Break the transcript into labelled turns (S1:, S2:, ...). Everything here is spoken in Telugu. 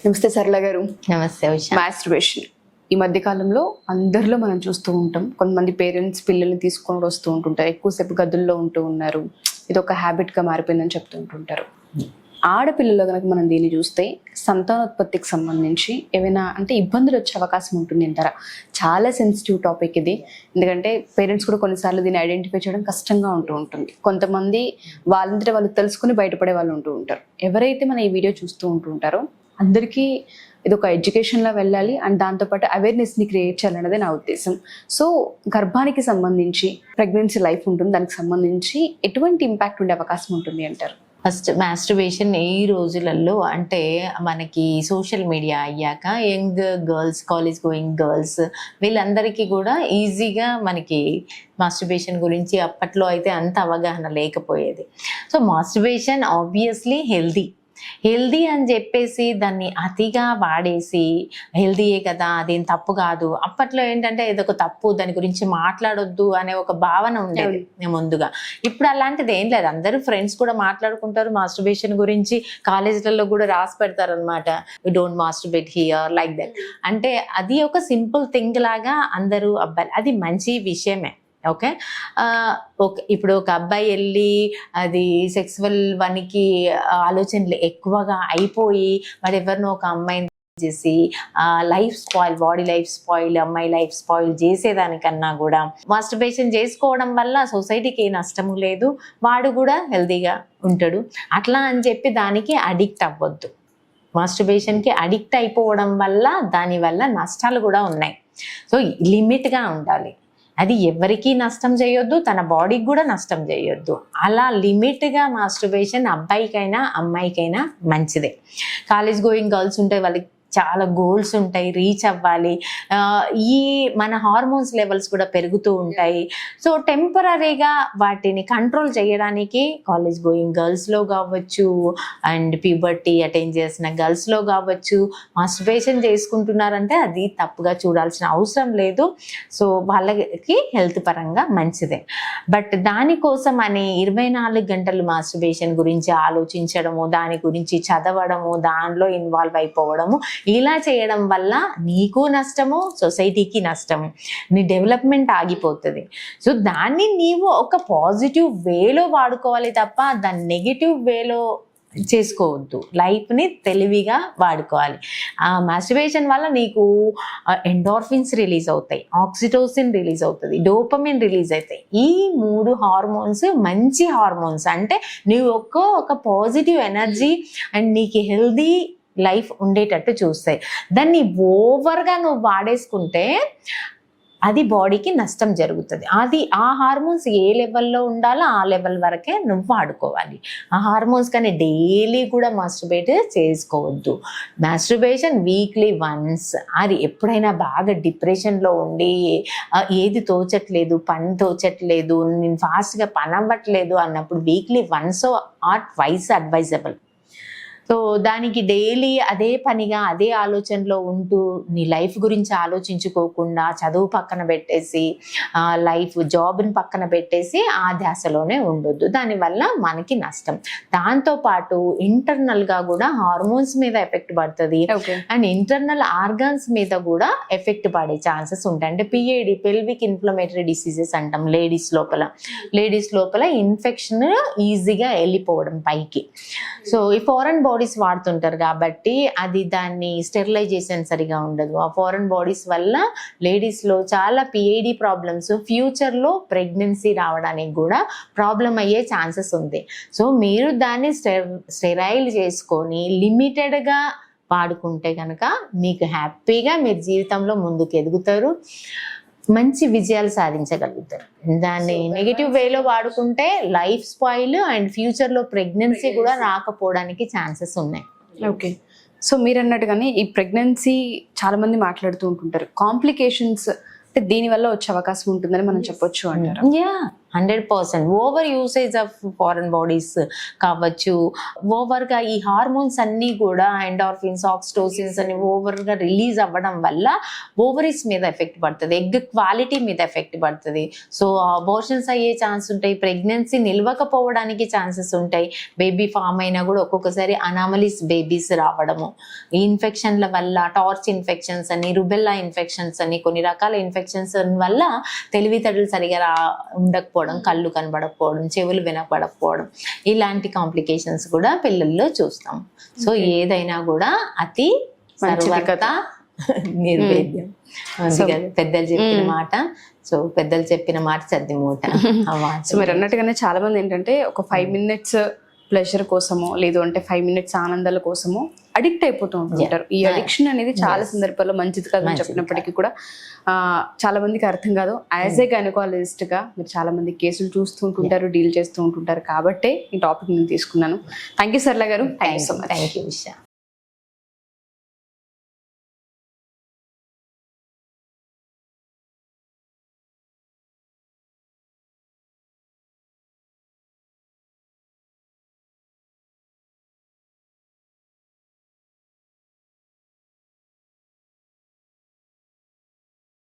S1: నమస్తే సరళ గారు.
S2: నమస్తే ఉషా.
S1: మాస్టర్బేషన్ ఈ మధ్య కాలంలో అందరిలో మనం చూస్తూ ఉంటాం. కొంతమంది పేరెంట్స్ పిల్లల్ని తీసుకొని వస్తూ ఉంటుంటారు, ఎక్కువసేపు గదుల్లో ఉంటూ ఉన్నారు, ఇది ఒక హ్యాబిట్ గా మారిపోయిందని చెప్తూ ఉంటుంటారు. ఆడపిల్లల్లో కనుక మనం దీన్ని చూస్తే సంతానోత్పత్తికి సంబంధించి ఏమైనా అంటే ఇబ్బందులు వచ్చే అవకాశం ఉంటుంది అంటారా? చాలా సెన్సిటివ్ టాపిక్ ఇది. ఎందుకంటే పేరెంట్స్ కూడా కొన్నిసార్లు దీన్ని ఐడెంటిఫై చేయడం కష్టంగా ఉంటుంది. కొంతమంది వాళ్ళంతటా వాళ్ళు తెలుసుకుని బయటపడే వాళ్ళు ఉంటూ ఉంటారు. ఎవరైతే మన ఈ వీడియో చూస్తూ ఉంటుంటారో అందరికీ ఇది ఒక ఎడ్యుకేషన్లో వెళ్ళాలి అండ్ దాంతోపాటు అవేర్నెస్ని క్రియేట్ చేయాలన్నదే నా ఉద్దేశం. సో గర్భానికి సంబంధించి ప్రెగ్నెన్సీ లైఫ్ ఉంటుంది, దానికి సంబంధించి ఎటువంటి ఇంపాక్ట్ ఉండే అవకాశం ఉంటుంది అంటారు?
S2: ఫస్ట్ మాస్టర్బేషన్ ఈ రోజులలో అంటే మనకి సోషల్ మీడియా అయ్యాక young girls, college going girls వీళ్ళందరికీ కూడా ఈజీగా మనకి మాస్టర్బేషన్ గురించి అప్పట్లో అయితే అంత అవగాహన లేకపోయేది. సో మాస్టర్బేషన్ ఆబ్వియస్లీ హెల్దీ అని చెప్పేసి దాన్ని అతిగా వాడేసి హెల్దీయే కదా, అదేం తప్పు కాదు. అప్పట్లో ఏంటంటే ఇదొక తప్పు, దాని గురించి మాట్లాడొద్దు అనే ఒక భావన ఉండేది ముందుగా. ఇప్పుడు అలాంటిది ఏం లేదు, అందరూ ఫ్రెండ్స్ కూడా మాట్లాడుకుంటారు మాస్టర్బేషన్ గురించి. కాలేజీలలో కూడా రాసి పెడతారు అనమాట, you don't masturbate here like that. అంటే అది ఒక సింపుల్ థింగ్ లాగా అందరూ అబ్బాయిలు, అది మంచి విషయమే. ఓకే, ఇప్పుడు ఒక అబ్బాయి వెళ్ళి అది సెక్సువల్ వనికి ఆలోచనలు ఎక్కువగా అయిపోయి వాడు ఎవరినో ఒక అమ్మాయిని చేసి life spoil, body life spoil, అమ్మాయి లైఫ్ స్పాయిల్ చేసేదానికన్నా కూడా మాస్టర్బేషన్ చేసుకోవడం వల్ల సొసైటీకి ఏ నష్టము లేదు, వాడు కూడా హెల్తీగా ఉంటాడు. అట్లా అని చెప్పి దానికి అడిక్ట్ అవ్వద్దు. మాస్టర్బేషన్కి అడిక్ట్ అయిపోవడం వల్ల దానివల్ల నష్టాలు కూడా ఉన్నాయి. సో లిమిట్గా ఉండాలి. అది ఎవరికీ నష్టం చేయొద్దు, తన బాడీకి కూడా నష్టం చేయొద్దు. అలా లిమిట్గా మాస్టర్బేషన్ అబ్బాయికైనా అమ్మాయికైనా మంచిదే. కాలేజ్ గోయింగ్ గర్ల్స్ ఉంటే వాళ్ళకి చాలా గోల్స్ ఉంటాయి, రీచ్ అవ్వాలి. ఈ మన హార్మోన్స్ లెవెల్స్ కూడా పెరుగుతూ ఉంటాయి. సో టెంపరీగా వాటిని కంట్రోల్ చేయడానికి కాలేజ్ గోయింగ్ గర్ల్స్లో కావచ్చు అండ్ ప్యూబర్టీ అటైన్ చేసిన గర్ల్స్లో కావచ్చు మాస్టర్బేషన్ చేసుకుంటున్నారంటే అది తప్పుగా చూడాల్సిన అవసరం లేదు. సో వాళ్ళకి హెల్త్ పరంగా మంచిదే. బట్ దానికోసం అని 24 గంటలు మాస్టర్బేషన్ గురించి ఆలోచించడము, దాని గురించి చదవడము, దానిలో ఇన్వాల్వ్ అయిపోవడము, ఇలా చేయడం వల్ల నీకు నష్టము, సొసైటీకి నష్టము, నీ డెవలప్మెంట్ ఆగిపోతుంది. సో దాన్ని నీవు ఒక పాజిటివ్ వేలో వాడుకోవాలి తప్ప దాన్ని నెగిటివ్ వేలో చేసుకోవద్దు. లైఫ్ని తెలివిగా వాడుకోవాలి. మాస్టర్బేషన్ వల్ల నీకు ఎండార్ఫిన్స్ రిలీజ్ అవుతాయి, ఆక్సిటోసిన్ రిలీజ్ అవుతుంది, డోపమిన్ రిలీజ్ అవుతాయి. ఈ 3 హార్మోన్స్ మంచి హార్మోన్స్. అంటే నువ్వు ఒక పాజిటివ్ ఎనర్జీ అండ్ నీకు హెల్దీ లైఫ్ ఉండేటట్టు చూస్తాయి. దాన్ని ఓవర్గా నువ్వు వాడేసుకుంటే అది బాడీకి నష్టం జరుగుతుంది. ఆ హార్మోన్స్ ఏ లెవెల్లో ఉండాలో ఆ లెవెల్ వరకే నువ్వు వాడుకోవాలి. ఆ హార్మోన్స్ కానీ డైలీ కూడా మాస్టర్బేట్ చేసుకోవద్దు. Masturbation weekly once. అది ఎప్పుడైనా బాగా డిప్రెషన్లో ఉండి ఏది తోచట్లేదు, పని తోచట్లేదు, నేను ఫాస్ట్గా పని అవ్వట్లేదు అన్నప్పుడు weekly once or twice advisable. So దానికి డైలీ అదే పనిగా అదే ఆలోచనలో ఉంటూ నీ లైఫ్ గురించి ఆలోచించుకోకుండా చదువు పక్కన పెట్టేసి జాబ్ని పక్కన పెట్టేసి ఆ ధ్యాసలోనే ఉండొద్దు. దానివల్ల మనకి నష్టం. దాంతోపాటు ఇంటర్నల్గా కూడా హార్మోన్స్ మీద ఎఫెక్ట్ పడుతుంది అండ్ ఇంటర్నల్ ఆర్గాన్స్ మీద కూడా ఎఫెక్ట్ పడే ఛాన్సెస్ ఉంటాయి. అంటే పిఐడి, పెల్విక్ ఇన్ఫ్లమేటరీ డిసీజెస్ అంటాం. లేడీస్ లోపల ఇన్ఫెక్షన్ ఈజీగా వెళ్ళిపోవడం పైకి. సో ఈ ఫారెన్ బాడీస్ వాడుతుంటారు కాబట్టి అది దాన్ని స్టెరిలైజేషన్ సరిగా ఉండదు. ఆ ఫారెన్ బాడీస్ వల్ల లేడీస్లో చాలా పిఐడి ప్రాబ్లమ్స్, ఫ్యూచర్లో ప్రెగ్నెన్సీ రావడానికి కూడా ప్రాబ్లం అయ్యే ఛాన్సెస్ ఉంది. సో మీరు దాన్ని స్టెరైల్ చేసుకొని లిమిటెడ్గా వాడుకుంటే కనుక మీకు హ్యాపీగా మీరు జీవితంలో ముందుకు ఎదుగుతారు, మంచి విజయాలు సాధించగలుగుతారు. దాన్ని నెగిటివ్ వేలో వాడుకుంటే లైఫ్ స్పాయిల్ అండ్ ఫ్యూచర్లో ప్రెగ్నెన్సీ కూడా రాకపోవడానికి ఛాన్సెస్ ఉన్నాయి.
S1: ఓకే, సో మీరు అన్నట్టుగానే ఈ ప్రెగ్నెన్సీ చాలా మంది మాట్లాడుతూ ఉంటుంటారు, కాంప్లికేషన్స్ అంటే దీనివల్ల వచ్చే అవకాశం ఉంటుందని మనం చెప్పొచ్చు అంటారు.
S2: 100% over usage of foreign bodies కావచ్చు, ఓవర్గా ఈ హార్మోన్స్ అన్నీ కూడా ఎండార్ఫిన్స్, ఆక్సిటోసిన్స్ అని ఓవర్గా రిలీజ్ అవ్వడం వల్ల ఓవరీస్ మీద ఎఫెక్ట్ పడుతుంది, ఎగ్ క్వాలిటీ మీద ఎఫెక్ట్ పడుతుంది. సో అబార్షన్స్ అయ్యే ఛాన్స్ ఉంటాయి, ప్రెగ్నెన్సీ నిలవకపోవడానికి ఛాన్సెస్ ఉంటాయి, బేబీ ఫామ్ అయినా కూడా ఒక్కొక్కసారి అనామలీస్ బేబీస్ రావడము, ఈ ఇన్ఫెక్షన్ల వల్ల టార్చ్ ఇన్ఫెక్షన్స్ అని, రుబెల్లా ఇన్ఫెక్షన్స్ అని, కొన్ని రకాల ఇన్ఫెక్షన్స్ వల్ల తెలివితేటలు సరిగా ఉండకపోవడం, కళ్ళు కనబడకపోవడం, చెవులు వినపడకపోవడం, ఇలాంటి కాంప్లికేషన్స్ కూడా పిల్లల్లో చూస్తాం. సో ఏదైనా కూడా అతి సర్వత నిర్వేద్యం, పెద్దలు చెప్పిన మాట. సో పెద్దలు చెప్పిన మాట సర్ది మూట.
S1: సో మీరు అన్నట్టుగానే చాలా మంది ఏంటంటే ఒక 5 minutes ప్లెజర్ కోసమో లేదు అంటే 5 minutes ఆనందాల కోసమో అడిక్ట్ అయిపోతూ ఉంటారు. ఈ అడిక్షన్ అనేది చాలా సందర్భాల్లో మంచిది కాదని చెప్పినప్పటికీ కూడా చాలా మందికి అర్థం కాదు. యాజ్ ఏ గైనకాలజిస్ట్ గా మీరు చాలా మంది కేసులు చూస్తూ ఉంటుంటారు, డీల్ చేస్తూ ఉంటుంటారు, కాబట్టి ఈ టాపిక్ నేను తీసుకున్నాను. థ్యాంక్ యూ సర్లా గారు. Thank you so much.
S2: Thank you Usha.